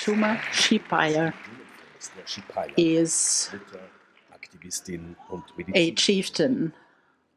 Juma Xipaia is a chieftain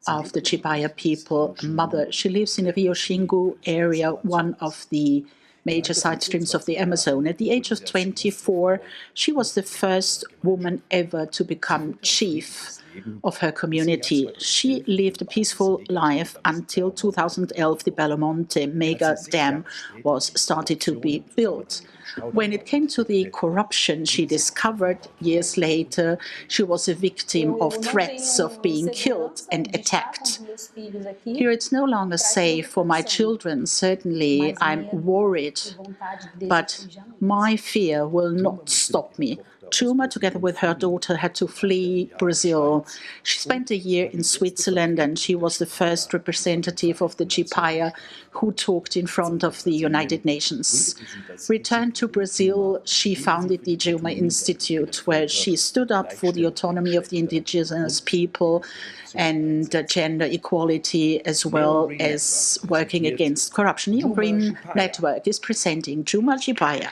of the Xipaia people, a mother. She lives in the Rio Xingu area, one of the major side streams of the Amazon. At the age of 24, she was the first woman ever to become chief of her community. She lived a peaceful life until 2011, the Belo Monte mega dam was started to be built. When it came to the corruption she discovered years later, she was a victim of threats of being killed and attacked. Here it's no longer safe for my children. Certainly I'm worried, but my fear will not stop me. Juma, together with her daughter, had to flee Brazil. She spent a year in Switzerland, and she was the first representative of the Xipaia who talked in front of the United Nations. Returned to Brazil, she founded the Juma Institute, where she stood up for the autonomy of the indigenous people and gender equality, as well as working against corruption. The Green Network is presenting Juma Xipaia.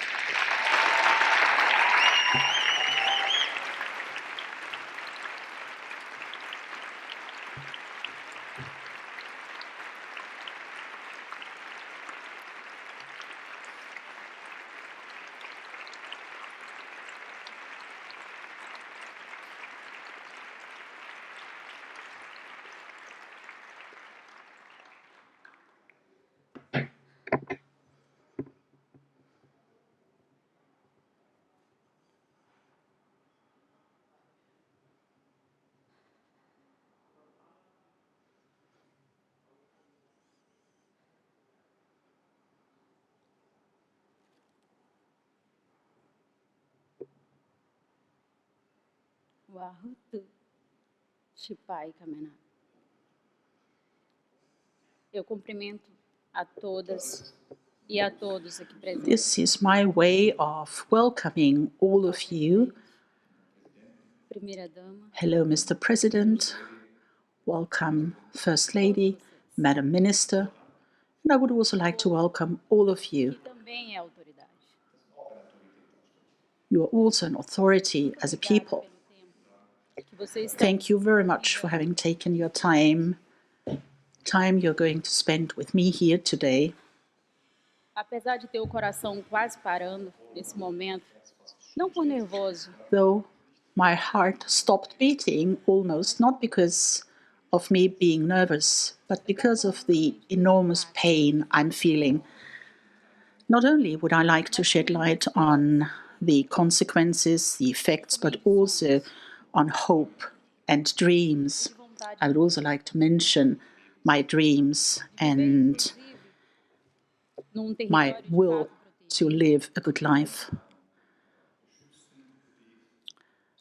Eu cumprimento a todas e a todos aqui presentes. This is my way of welcoming all of you. Primeira dama, Hello, Mr. President. Welcome, First Lady, Madam Minister. And I would also like to welcome all of you. também é autoridade. You are also an authority as a people. Que vocês estão Thank you very much for having taken your time you're going to spend with me here today. apesar de ter o coração quase parando nesse momento, não por nervoso, Though my heart stopped beating almost, not because of me being nervous, but because of the enormous pain I'm feeling. Not only would I like to shed light on the consequences, the effects, but also on hope and dreams. I would also like to mention my dreams and num my território de will fato protegido. to live a good life.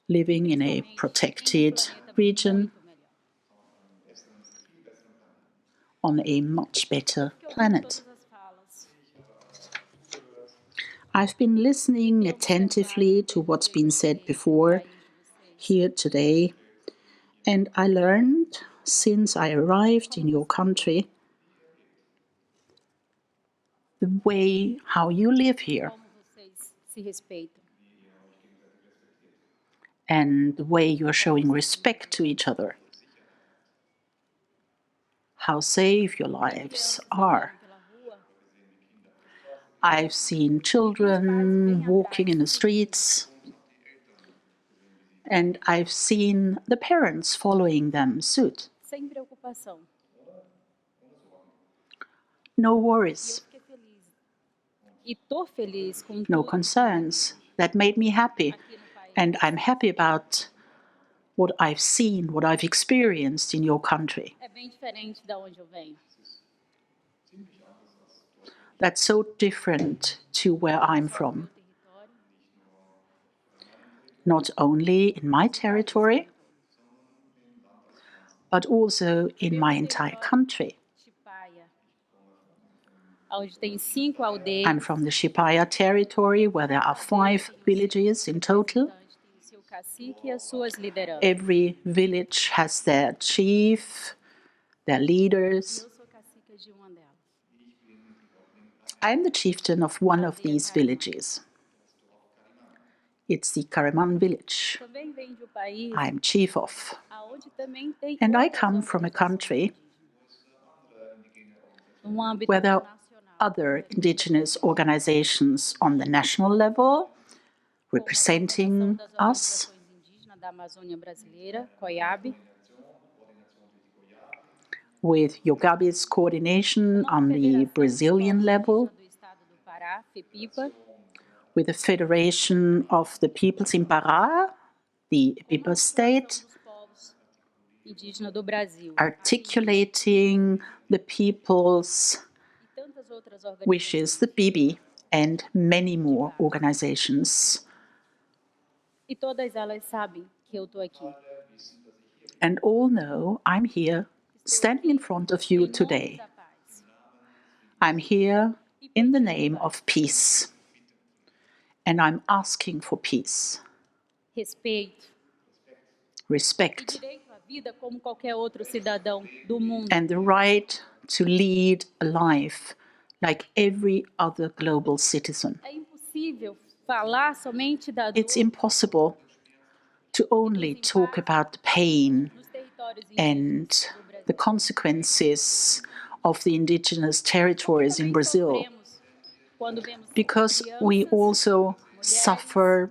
Living in a protected region on a much better planet. Todas as falas. I've been listening attentively to what's been said before here today, and I learned since I arrived in your country the way how you live here Como vocês se respeitam. and the way you're showing respect to each other. How safe your lives are. Pela rua, I've seen children walking in the streets, and I've seen the parents following them suit. sem preocupação. No worries, Fiquei feliz. E tô feliz com no tudo concerns. That made me happy, aqui no país. and I'm happy about what I've seen, what I've experienced in your country. É bem diferente da onde eu venho. That's so different to where I'm from. Território, Not only in my territory, but also in my entire country. Xipaia, onde tem 5 aldeias. I'm from the Xipaia territory, where there are 5 villages in total. Tem o seu cacique e as suas lideranças. Every village has their chief, their leaders. Eu sou cacique de uma delas. I'm the chieftain of one of these villages. It's the Karaman village Também vem de um país I'm chief of. aonde também tem And I outras come from a country no âmbito where there are nacional, other indigenous organizations on the national level representing das us, organizações indígenas da Amazônia Brasileira, COIAB, with Yogabi's coordination on the Brazilian level, do Estado do Pará, FEPIPA, with the Federation of the Peoples in Pará, the Pipa state, dos povos indígenas do Brasil articulating the people's e tantas outras organizações. wishes, the Bibi, and many more organizations. E todas elas sabem que eu estou aqui. And all know I'm here, standing in front of you today. Da paz. I'm here in the name of peace. And I'm asking for peace, Respeito. respect, Direito à vida como qualquer outro cidadão do mundo. and the right to lead a life like every other global citizen. É impossível falar somente da dor It's impossible to only talk about the pain dos territórios and the consequences of the indigenous territories in Brazil, quando vemos because we also suffer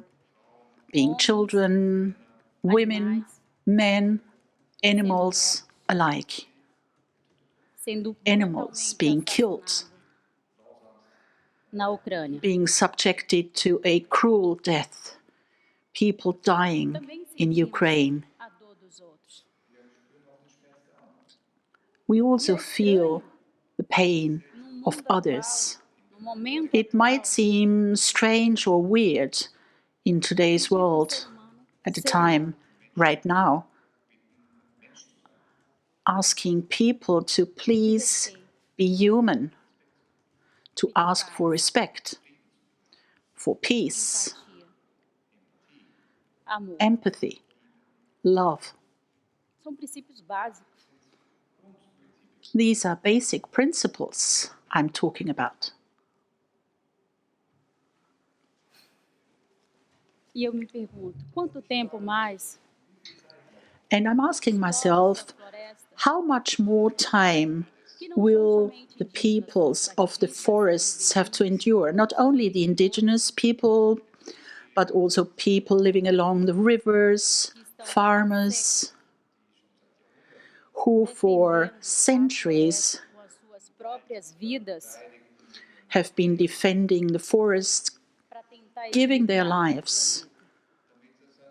being children, women, men, animals alike. sendo Animals being killed, na Ucrânia. being subjected to a cruel death, people dying in Ukraine. A dor dos outros. We also feel the pain of others. No momento It might seem strange or weird in today's world, at a time right now, asking people to please be human, to ask for respect, for peace, amor. empathy, love. São princípios básicos. These are basic principles I'm talking about. E eu me pergunto, quanto tempo mais And I'm asking myself, how much more time will the peoples of the forests have to endure? Not only the indigenous people, but also people living along the rivers, farmers, who for centuries com as suas próprias vidas have been defending the forest, para tentar giving their lives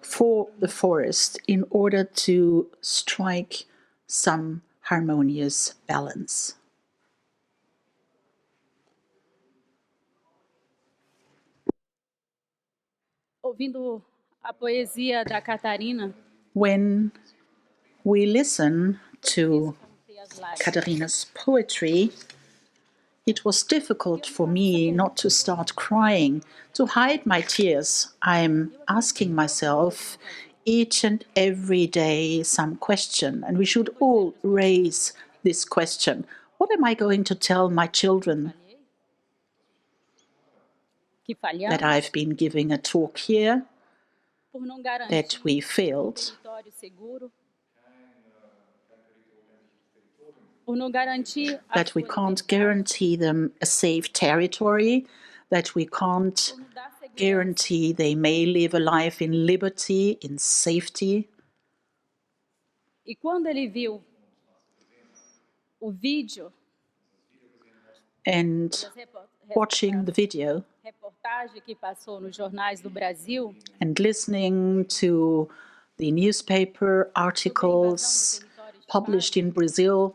for the forest in order to strike some harmonious balance. ouvindo a poesia da Catarina, When we listen to ter as lágrimas. Katharina's poetry, it was difficult for me not to start crying, to hide my tears. I'm asking myself each and every day some question, and we should all raise this question. What am I going to tell my children Que falhamos that I've been giving a talk here, por não garantir that we failed, território seguro, por não garantir a that we sua can't liberdade, guarantee them a safe territory, that we can't por não dar segurança. guarantee they may live a life in liberty, in safety. E quando ele viu o vídeo, And das watching the video reportagem que passou nos jornais do Brasil, and listening to the newspaper articles published in Brazil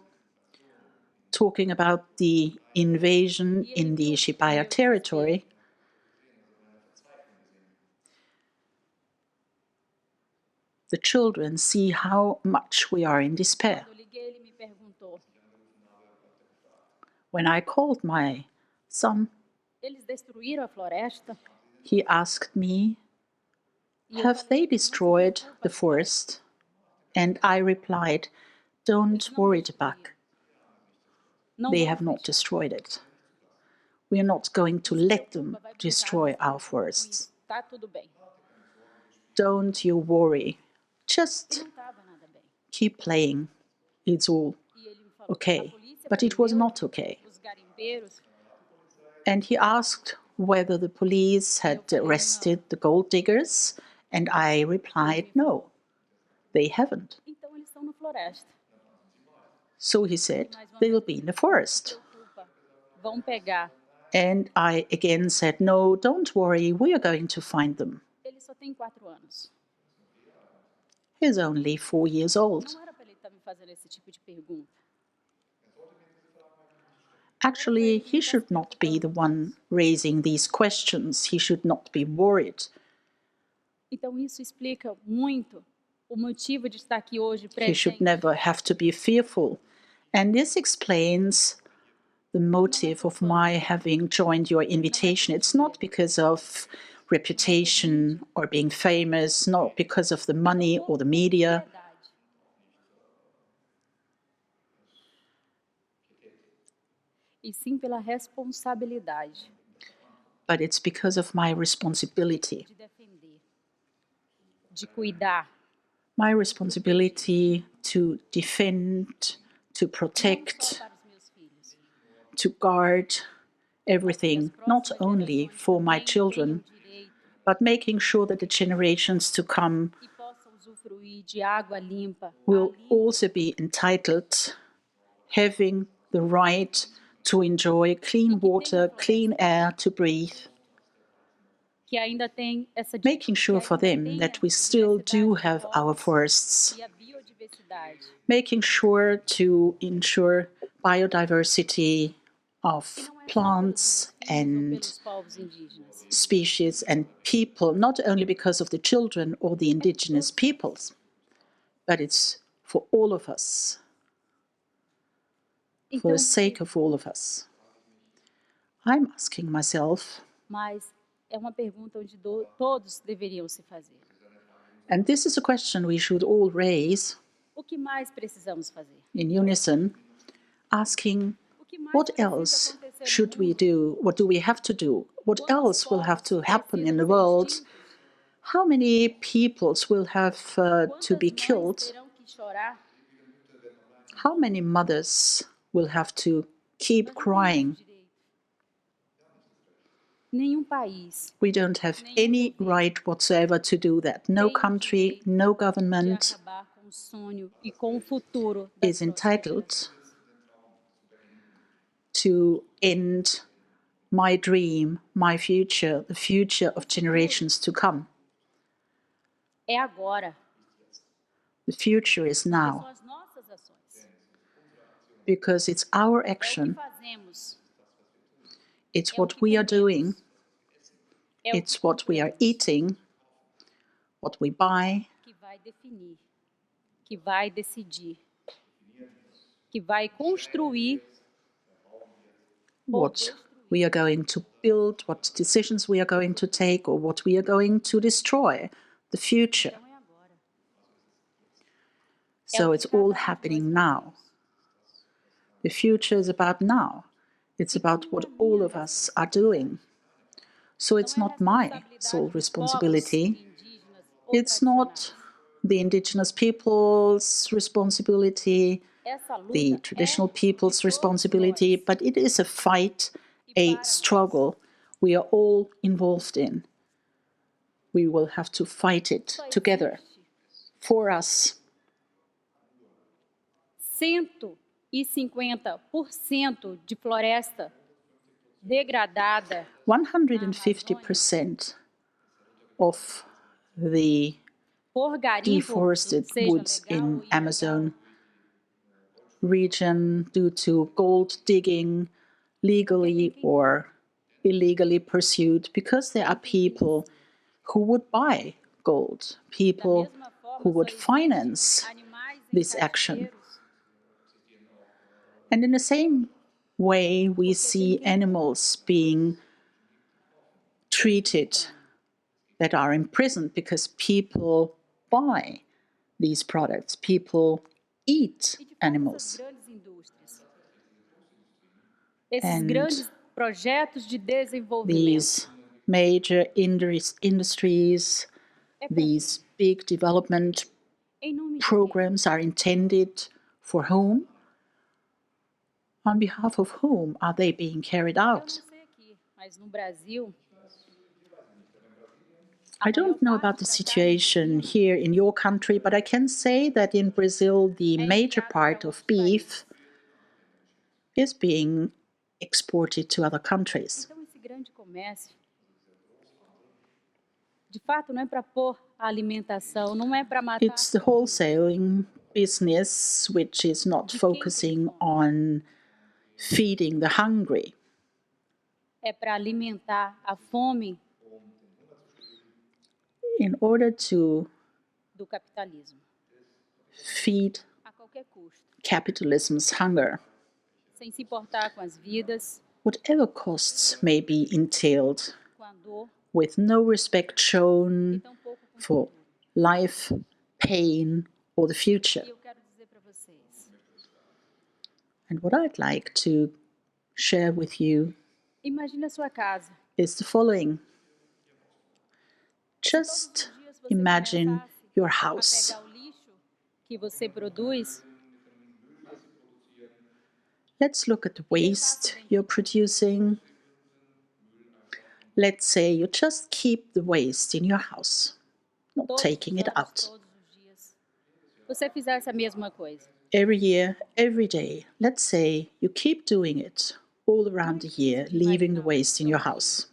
talking about the invasion in the Xipaia territory, the children see how much we are in despair. eu liguei, ele me perguntou, When I called my son, eles destruíram a floresta? he asked me, have they destroyed the forest? And I replied, don't worry, Tabak. Não They vamos have not deixar. destroyed it. We are not going to let them destroy our forests. Tá tudo bem. don't you worry, just keep playing, it's all okay. But it was not okay. And he asked whether the police had arrested the gold diggers, and I replied, no, they haven't. So he said, they will be in the forest. And I again said, no, don't worry, we are going to find them. He's only 4 years old. Actually, he should not be the one raising these questions. He should not be worried. He should never have to be fearful. And this explains the motive of my having joined your invitation. It's not because of reputation or being famous, not because of the money or the media. But it's because of my responsibility. My responsibility to defend, to protect, to guard everything, not only for my children, but making sure that the generations to come will also be entitled, having the right to enjoy clean water, clean air to breathe, making sure for them that we still do have our forests, making sure to ensure biodiversity of plants and species and people, not only because of the children or the indigenous peoples, but it's for all of us, for the sake of all of us. I'm asking myself, and this is a question we should all raise in unison, asking, what else should we do? What do we have to do? What else will have to happen in the world? How many peoples will have to be killed? How many mothers will have to keep crying? We don't have any right whatsoever to do that. No country, no government is entitled to end my dream, my future, the future of generations to come. The future is now, because it's our action, it's what we are doing, it's what we are eating, what we buy, what we are going to build, what decisions we are going to take, or what we are going to destroy, the future. So it's all happening now. The future is about now. It's about what all of us are doing. So it's not my sole responsibility. It's not the indigenous people's responsibility, the traditional people's responsibility, but it is a fight, a struggle we are all involved in. We will have to fight it together for us. 150% de floresta degradada. 150% of the deforested woods in Amazon region due to gold digging, legally or illegally pursued, because there are people who would buy gold, people who would finance this action. And in the same way, we see animals being treated that are imprisoned because people buy these products, people eat animals. And these major industries these big development Em nome de quem? programs are intended for whom? On behalf of whom are they being carried Eu não out? sei aqui, mas no Brasil, I don't know about the situation here in your country, but I can say that in Brazil, the major part of beef is being exported to other countries. então esse grande comércio, de fato, não é para pôr a alimentação, não é para matar. It's the wholesaling business which is not focusing on feeding the hungry. É para alimentar a fome In order to do capitalismo, feed a qualquer custo, capitalism's hunger, sem se importar com as vidas, whatever costs may be entailed, com a dor with no respect e shown tampouco com for life, pain, or the future. E eu quero dizer para vocês, And what I'd like to share with you imagine a sua casa. is the following. Just imagine your A house. pegar o lixo que você produz, Let's look at the waste you're producing. Let's say you just keep the waste in your house, not todos taking os it anos, out. todos os dias, você fizesse a mesma coisa. Every year, every day, let's say you keep doing it all around the year, leaving the waste in your house.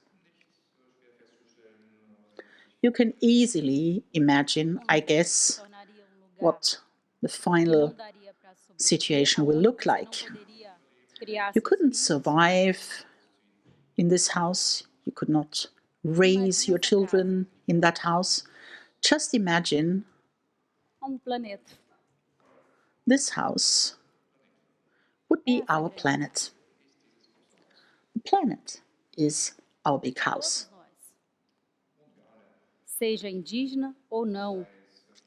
You can easily imagine, I guess, Tornaria lugar what the que final não daria para sobreviver, situation will look onde você like. não poderia criar You seus couldn't filhos. survive in this house. You could not raise your children in that house. Just imagine Planeta. this house would be our planet. The planet is our big house. Todos nós, seja indígena ou não,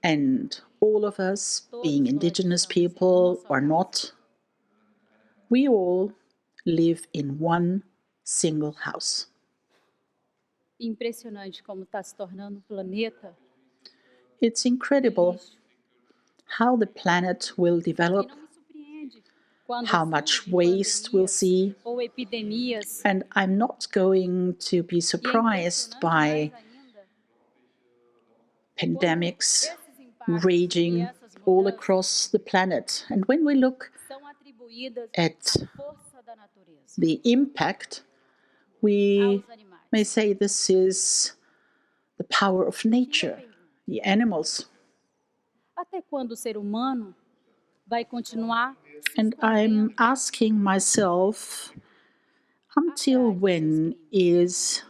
And all of us, being indigenous people or not, we all live in one single house. impressionante como está se tornando um planeta It's incredible how the planet will e develop, não me surpreende quando how much surgem waste we'll pandemias see, ou epidemias. and I'm not going to be E é surprised impressionante by mais ainda pandemics esses impactos e raging essas all mudanças across the planet. And when we look são atribuídas at à força da natureza, the impact, we aos animais. may say this is the power of nature, the animals. Até quando o ser humano vai continuar se And I'm escondendo asking myself, until when is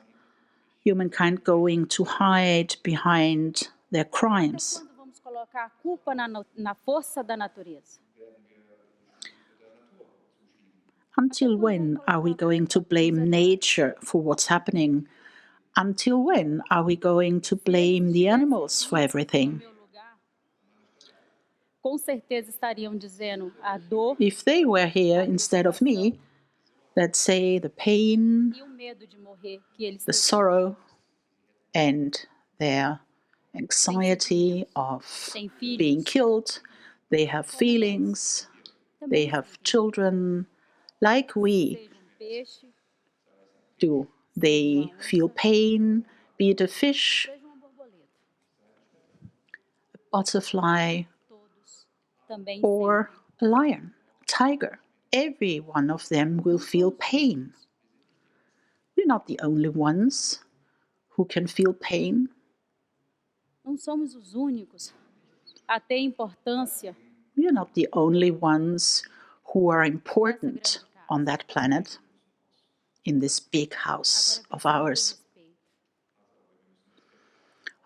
humankind going to hide behind their Até crimes? quando vamos colocar a culpa na força da natureza? Until when are we going to blame nature for what's happening? Until when are we going to blame the animals for No everything? meu lugar, com certeza estariam dizendo a dor If they were here instead of me, let's say the pain, e o medo de morrer que eles the teriam. sorrow, and their anxiety of being killed. They have feelings, they have children, like we Seja peixe, do. They feel pain, be it a fish, seja borboleta. a butterfly, Todos também or a lion, a tiger. Every one of them will feel pain. We're not the only ones who can feel pain. não somos os únicos a ter importância We are not the only ones who are important on that planet, in this big house of ours.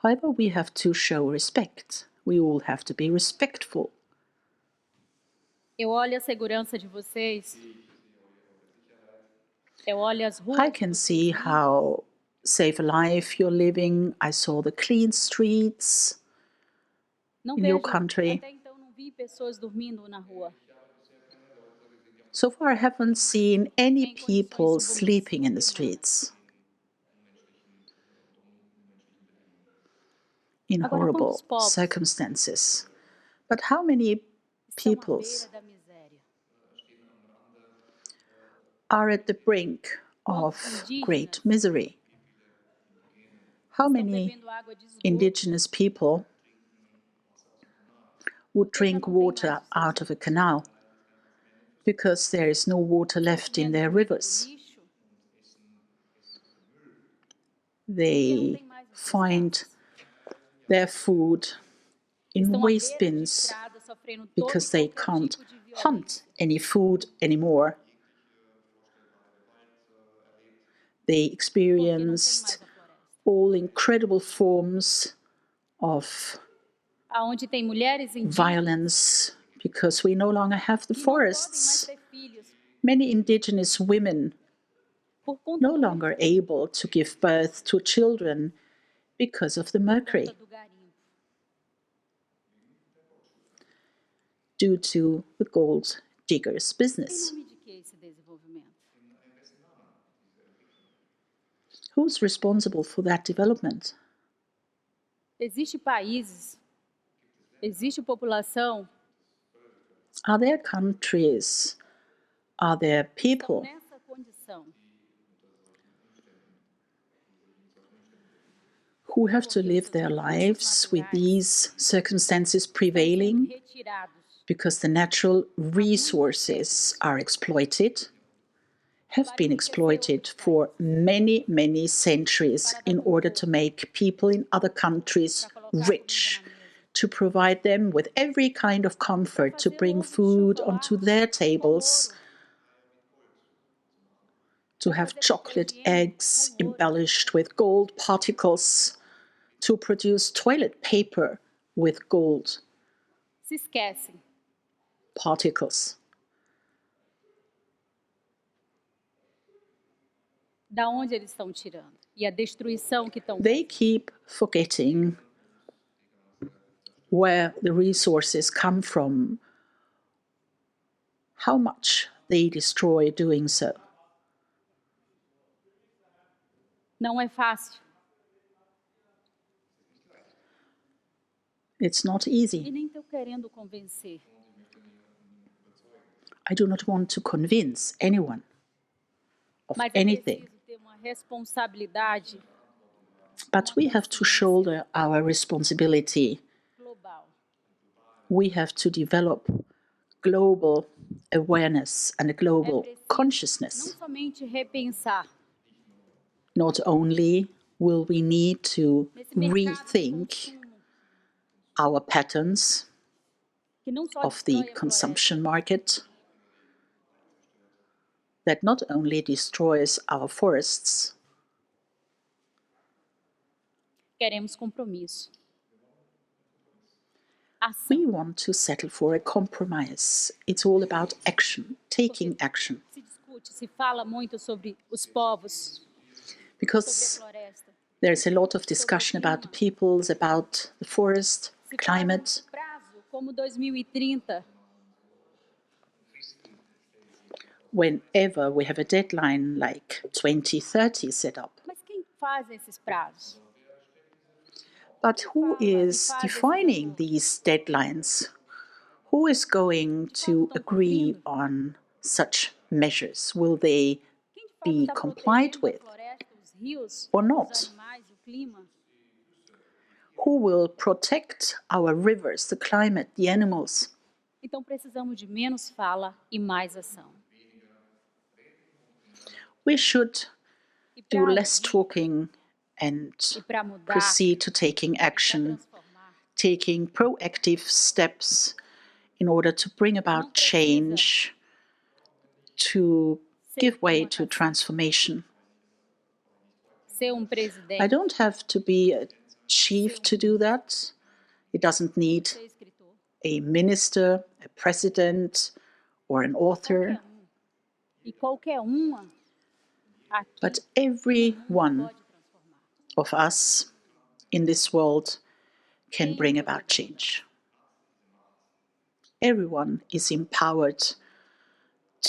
However, we have to show respect. We all have to be respectful. Eu olho a segurança de vocês. Eu olho as ruas. I can see how safe a life you're living. I saw the clean streets in your country. Até então não vi pessoas dormindo na rua. So far, I haven't seen any people sleeping in the streets. in Agora, horrible quantos povos circumstances. But how many estão à peoples beira da miséria? are at the brink Quantos of indígenas great misery? How estão many bebendo água de esgoto? indigenous people would Porque já drink não tem mais water os seus out of a canal because there is no water left in comendo their comida do rivers? lixo, porque não They tem mais os seus find casos. their food in Estão à waste beira de bins estrada, sofrendo todo e because they qualquer can't tipo de hunt violência. any food anymore. They Porque não tem experienced mais a floresta. all incredible forms of Aonde tem mulheres indígenas violence because we no longer have the que não podem mais forests. ter filhos Many indigenous women por conta no do longer mercúrio, able to give birth to children because of the por mercury, conta do garimpo. due to the gold diggers' Em business. nome de que esse desenvolvimento? Who's responsible for that development? Existem países, existe população Are there countries, are there que estão people nessa condição who have to live their lives with these circumstances sendo prevailing retirados because the natural resources are exploited, have been exploited for many, many centuries in order to make people in other countries para colocar rich, comida na mesa? to provide them with every kind of comfort, to bring food onto their tables, to have chocolate eggs embellished with gold particles, to produce toilet paper with gold Se esquecem particles. da onde eles estão tirando e a destruição que estão They keep forgetting where the resources come from, how much they destroy doing so. Não é fácil It's not e easy. nem estou querendo convencer. I do not want to convince anyone of Mas é anything, preciso ter uma responsabilidade but we have to shoulder our responsibility. global. We have to develop global awareness and a É global preciso não consciousness. somente repensar Not only will we need to nesse mercado de rethink consumo our patterns que não só of the destrói a floresta, consumption market, that not only destroys our forests, queremos compromisso. we Ação. want to settle for a compromise. It's all about action, taking action. Se discute, se fala muito sobre os povos, sobre a Because floresta. there's a lot of discussion about the peoples, about the forest, Se fala climate. num prazo como 2030, Whenever we have a deadline like 2030 set up. mas quem faz esses prazos? But who is defining these deadlines? Who is going to agree on such measures? Will they Quem de fato be está complied protegendo a with floresta, os rios, or os not? animais, o clima? Who will protect our rivers, the climate, the animals? Então precisamos de menos fala e mais ação. We should E do para less talking and mudar, proceed to taking para action, transformar, taking proactive steps in order to bring about change, to give way to transformation. ser presidente, I don't have to be a chief to do that. It doesn't need ser escritor, a minister, a president, or an author. E qualquer uma aqui But every one pode transformar. of us in this world can bring about change. Everyone is empowered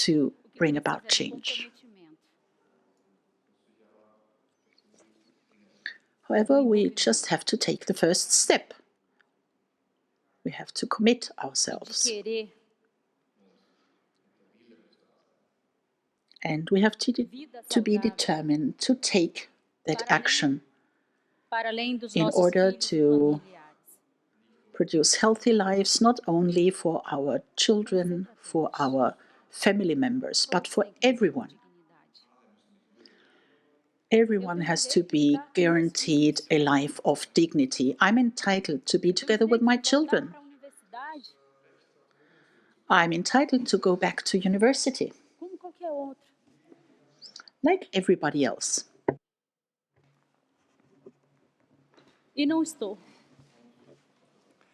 to bring about change. However, we just have to take the first step. We have to commit de ourselves. querer And we have to be saudável determined to take that action para além dos in nossos order filhos e to familiares. produce healthy lives, not only for our children, for our family members, but for everyone. Everyone has to be guaranteed a life of dignity. I'm entitled to be together with my children. Para a universidade, I'm entitled to go back to university, como qualquer outro. like everybody else. E não estou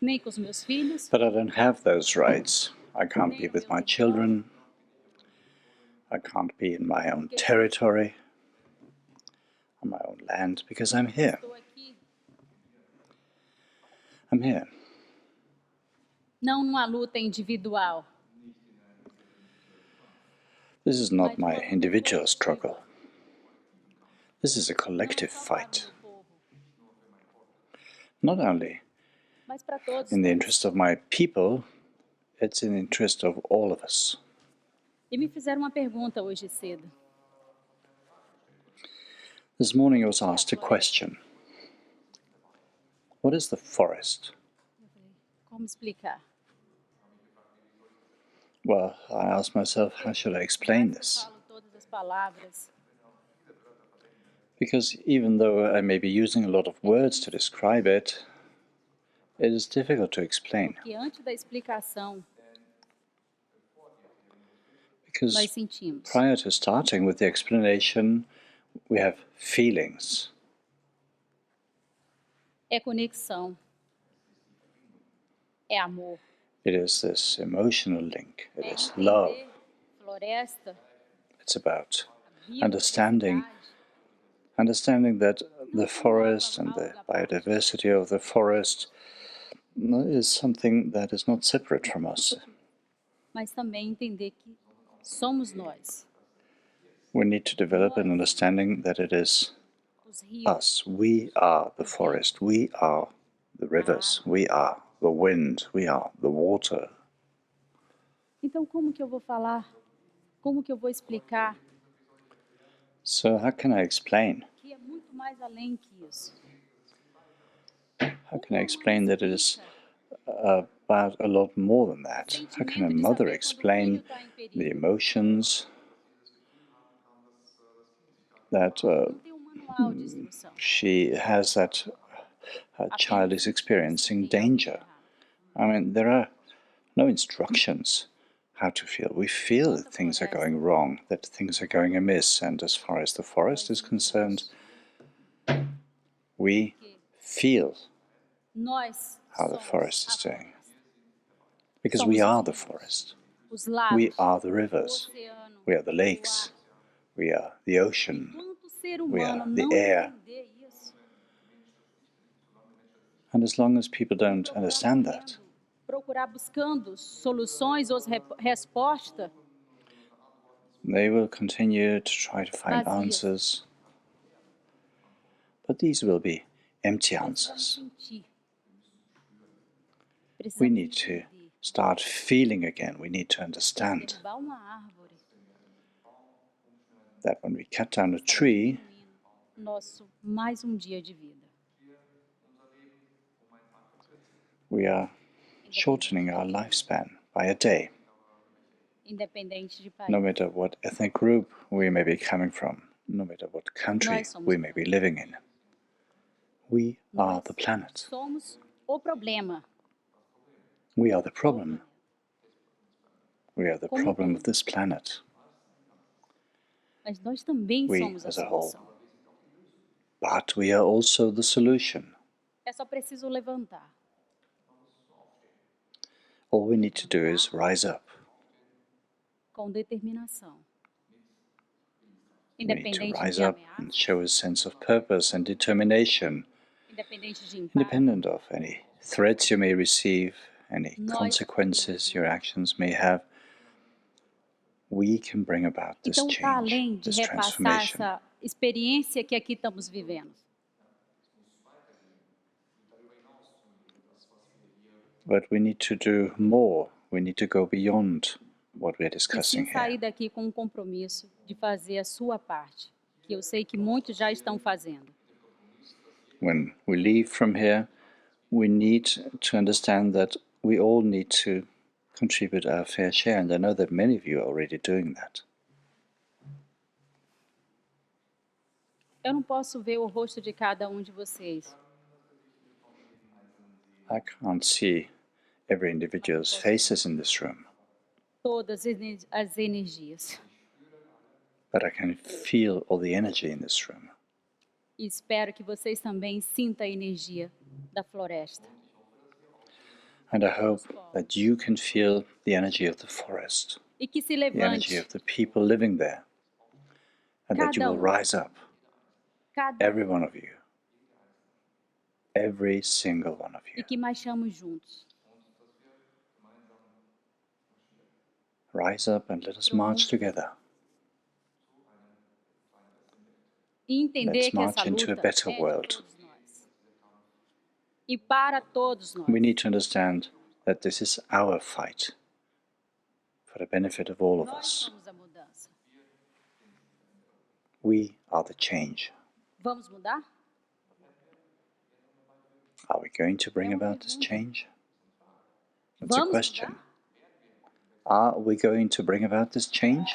nem com os meus filhos, But I don't have those rights. I can't be with my children. I can't be in my own territory, on my own land, because I'm here. estou aqui I'm here. não numa luta individual, This is not my individual struggle. This is a collective fight. Not only mas para todos. in the interest of my people, it's in the interest of all of us. E me fizeram uma pergunta hoje cedo. This morning I was asked a question. What is the forest? Como explicar? Well, I asked myself, how should I explain this? Falo todas as palavras. Because even though I may be using a lot of words to describe it, it is difficult to explain. Que antes da explicação, Because nós sentimos. prior to starting with the explanation, we have feelings. É conexão. É amor. It is this emotional link. It É is love. entender floresta, It's about biodiversidade, understanding that the forest and the biodiversity of the forest is something that is not separate from us. mas também entender que somos nós, We need to develop an understanding that it is os rios, us. We are the forest. We are the rivers. We are the wind. We are the water. Então, como que eu vou falar? Como que eu vou explicar So how can I explain? que é muito mais além que isso? How can I explain that it is about a lot more than that? How can a mother explain the emotions that Não tem um manual de instrução. she has, that her child is experiencing danger? I mean, there are no instructions how to feel. We feel that things are going wrong, that things are going amiss, and as far as the forest is concerned, we feel Nós how the somos forest is a doing. Because we are the forest. os lagos, We are the o rivers. oceano, We are the lakes. We are the ocean. Quanto ser We humano are the não air. entender isso, And as long as people don't understand that, procurar buscando soluções ou respostas, they will continue to try to find Vazias. answers. But these will be empty precisamos answers. sentir. We Precisamos need to entender. start feeling again. We need to understand Derrubar uma árvore, that when we cut down a tree, nosso mais dia de vida. we are shortening our lifespan by a day, Independente de país. no matter what ethnic group we may be coming from, no matter what country Nós somos we may be living in. We are the planet. Somos o problema. We are the problem. We are the problem of this planet. Mas nós também We somos a as a whole. solução. But we are also the solution. É só preciso levantar. All we need to do is rise up. Com determinação. We need to Independente rise de up ameaça, and show a sense of purpose and determination, independente de impacto. independent of any threats you may receive, any Nós consequences your actions may have. We can bring about this Então, está além change, de this repassar transformation. essa experiência que aqui estamos vivendo. But we need to do more. We need to go beyond what we are E discussing sim sair here. daqui com um compromisso de fazer a sua parte, que eu sei que muitos já estão fazendo. When we leave from here, we need to understand that we all need to contribute our fair share, and I know that many of you are already doing that. Eu não posso ver o rosto de cada um de vocês, I can't see every individual's faces in this room, todas as energias. but I can feel all the energy in this room. E espero que vocês também sintam a energia da floresta. And I hope that you can feel the energy of the forest, E que se the energy levante of the people living there, and that you Cada will um. rise up, cada every one of you, every single one of e you. que marchamos juntos. Rise up and let us march together. E entender Let's que essa march into a luta better é de world. todos nós. E para todos nós. We need to understand that this is our fight for the benefit of all of Nós us. somos a mudança. We are the change. Vamos mudar? Are we going to bring about this change? That's a Vamos question. mudar? Are we going to bring about this change?